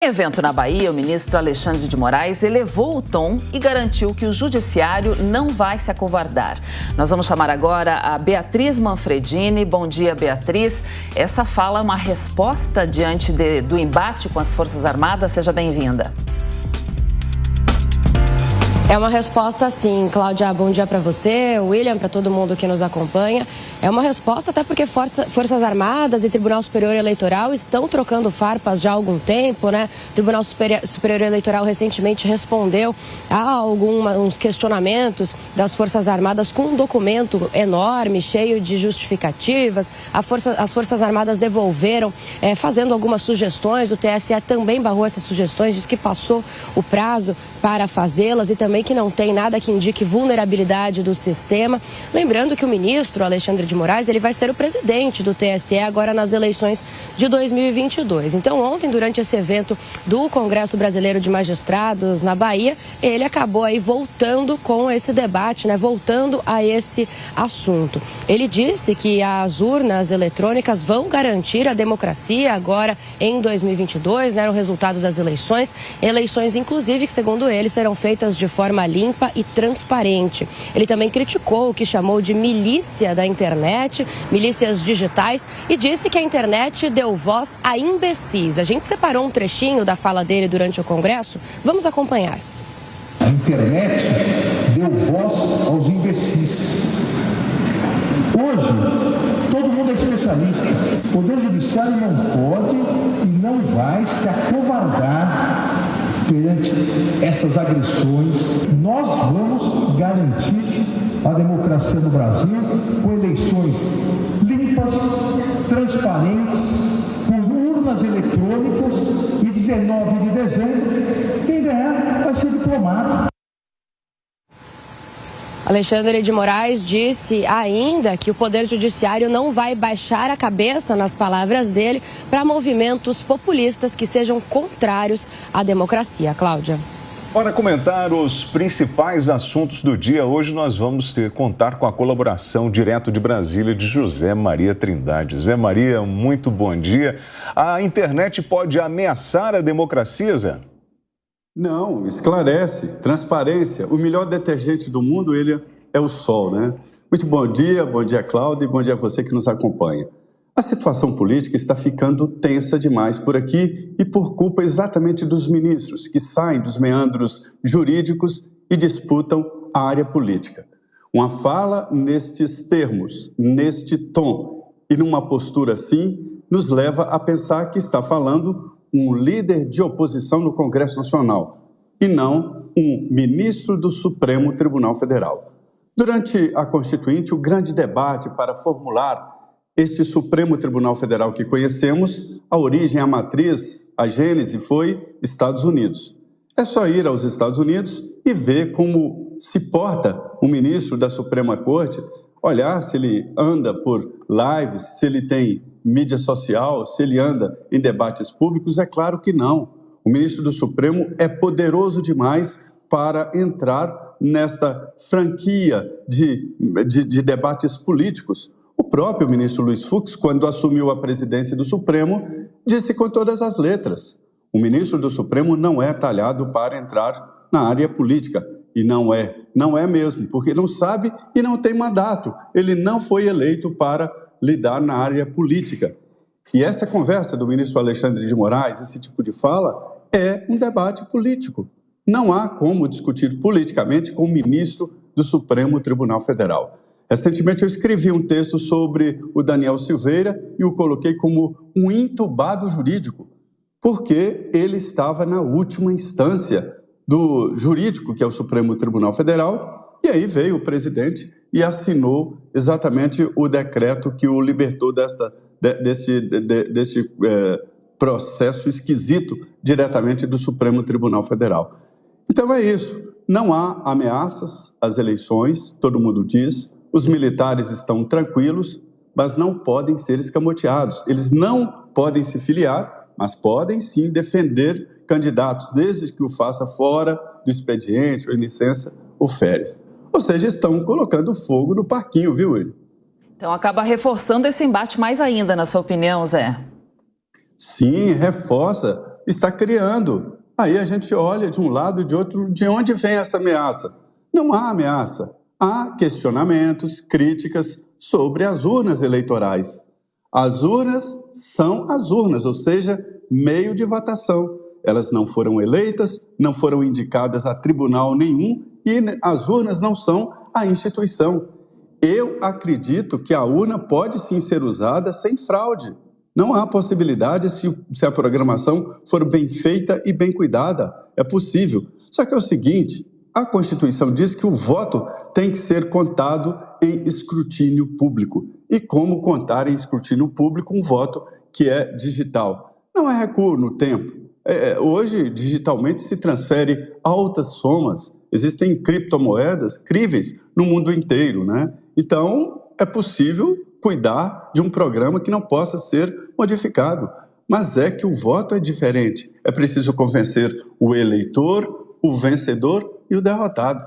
Em evento na Bahia, o ministro Alexandre de Moraes elevou o tom e garantiu que o judiciário não vai se acovardar. Nós vamos chamar agora a Beatriz Manfredini. Bom dia, Beatriz. Essa fala é uma resposta diante do embate com as Forças Armadas. Seja bem-vinda. É uma resposta sim, Cláudia, bom dia para você, William, para todo mundo que nos acompanha. É uma resposta até porque Forças Armadas e Tribunal Superior Eleitoral estão trocando farpas já há algum tempo, né? O Tribunal Superior Eleitoral recentemente respondeu a alguns questionamentos das Forças Armadas com um documento enorme, cheio de justificativas. As Forças Armadas devolveram, fazendo algumas sugestões. O TSE também barrou essas sugestões, diz que passou o prazo para fazê-las e também que não tem nada que indique vulnerabilidade do sistema. Lembrando que o ministro Alexandre de Moraes, ele vai ser o presidente do TSE agora nas eleições de 2022. Então, ontem, durante esse evento do Congresso Brasileiro de Magistrados na Bahia, ele acabou aí voltando com esse debate, né? Voltando a esse assunto. Ele disse que as urnas eletrônicas vão garantir a democracia agora em 2022, né? O resultado das eleições, inclusive que, segundo ele, serão feitas de forma limpa e transparente. Ele também criticou o que chamou de milícia da internet, milícias digitais, e disse que a internet deu voz a imbecis. A gente separou um trechinho da fala dele durante o Congresso. Vamos acompanhar. A internet deu voz aos imbecis. Hoje, todo mundo é especialista. O Poder Judiciário não pode e não vai se acovardar perante essas agressões. Nós vamos garantir a democracia no Brasil com eleições limpas, transparentes, com urnas eletrônicas, e 19 de dezembro, quem ganhar vai ser diplomata. Alexandre de Moraes disse ainda que o Poder Judiciário não vai baixar a cabeça, nas palavras dele, para movimentos populistas que sejam contrários à democracia. Cláudia. Para comentar os principais assuntos do dia, hoje nós vamos contar com a colaboração direto de Brasília de José Maria Trindade. Zé Maria, muito bom dia. A internet pode ameaçar a democracia, Zé? Não, esclarece, transparência. O melhor detergente do mundo, ele é o sol, né? Muito bom dia, Cláudia, e bom dia a você que nos acompanha. A situação política está ficando tensa demais por aqui e por culpa exatamente dos ministros que saem dos meandros jurídicos e disputam a área política. Uma fala nestes termos, neste tom e numa postura assim, nos leva a pensar que está falando um líder de oposição no Congresso Nacional e não um ministro do Supremo Tribunal Federal. Durante a Constituinte, o grande debate para formular este Supremo Tribunal Federal que conhecemos, a origem, a matriz, a gênese foi Estados Unidos. É só ir aos Estados Unidos e ver como se porta o ministro da Suprema Corte, olhar se ele anda por lives, se ele tem mídia social, se ele anda em debates públicos. É claro que não. O ministro do Supremo é poderoso demais para entrar nesta franquia de debates políticos. O próprio ministro Luiz Fux, quando assumiu a presidência do Supremo, disse com todas as letras: o ministro do Supremo não é talhado para entrar na área política. E não é mesmo, porque não sabe e não tem mandato. Ele não foi eleito para lidar na área política. E essa conversa do ministro Alexandre de Moraes, esse tipo de fala, é um debate político. Não há como discutir politicamente com o ministro do Supremo Tribunal Federal. Recentemente eu escrevi um texto sobre o Daniel Silveira e o coloquei como um entubado jurídico, porque ele estava na última instância do jurídico, que é o Supremo Tribunal Federal, e aí veio o presidente e assinou exatamente o decreto que o libertou desse processo esquisito diretamente do Supremo Tribunal Federal. Então é isso, não há ameaças às eleições, todo mundo diz, os militares estão tranquilos, mas não podem ser escamoteados. Eles não podem se filiar, mas podem sim defender candidatos, desde que o faça fora do expediente ou em licença ou férias. Ou seja, estão colocando fogo no parquinho, viu, William? Então acaba reforçando esse embate mais ainda, na sua opinião, Zé? Sim, reforça. está criando. Aí a gente olha de um lado e de outro, de onde vem essa ameaça? Não há ameaça. Há questionamentos, críticas sobre as urnas eleitorais. As urnas são as urnas, ou seja, meio de votação. Elas não foram eleitas, não foram indicadas a tribunal nenhum e as urnas não são a instituição. Eu acredito que a urna pode sim ser usada sem fraude. Não há possibilidade se a programação for bem feita e bem cuidada. É possível. Só que é o seguinte, a Constituição diz que o voto tem que ser contado em escrutínio público. E como contar em escrutínio público um voto que é digital? Não é recuo no tempo. Hoje, digitalmente, se transfere altas somas. Existem criptomoedas críveis no mundo inteiro, né? Então, é possível cuidar de um programa que não possa ser modificado. Mas é que o voto é diferente. É preciso convencer o eleitor, o vencedor e o derrotado.